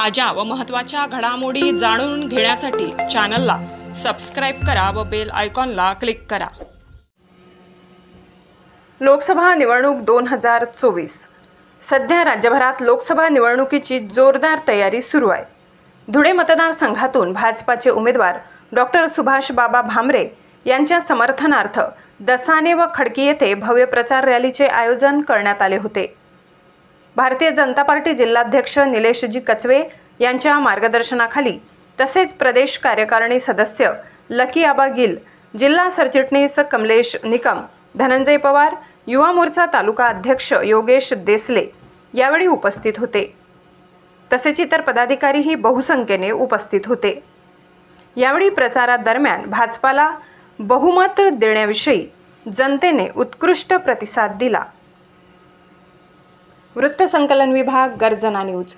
ताज्या व महत्त्वाच्या घडामोडी जाणून घेण्यासाठी चॅनलला सबस्क्राइब करा व बेल आयकॉनला क्लिक करा। लोकसभा निवडणूक 2024 सध्या राज्यभरात लोकसभा निवडणुकीची जोरदार तयारी सुरू आहे। धुळे मतदारसंघातून भाजपाचे उमेदवार डॉक्टर सुभाष बाबा भामरे यांच्या समर्थनार्थ दसाने व खडकी येथे भव्य प्रचार रॅलीचे आयोजन करण्यात आले होते। भारतीय जनता पार्टी जिल्हाध्यक्ष निलेशजी कचवे यांच्या मार्गदर्शनाखाली तसेच प्रदेश कार्यकारिणी सदस्य लकी आबा गिल, जिल्हा सरचिटणीस कमलेश निकम, धनंजय पवार, युवा मोर्चा तालुका अध्यक्ष योगेश देसले यावेळी उपस्थित होते। तसेच इतर पदाधिकारीही बहुसंख्येने उपस्थित होते। यावेळी प्रचारादरम्यान भाजपाला बहुमत देण्याविषयी जनतेने उत्कृष्ट प्रतिसाद दिला। वृत्तसंकलन विभाग, गर्जना न्यूज।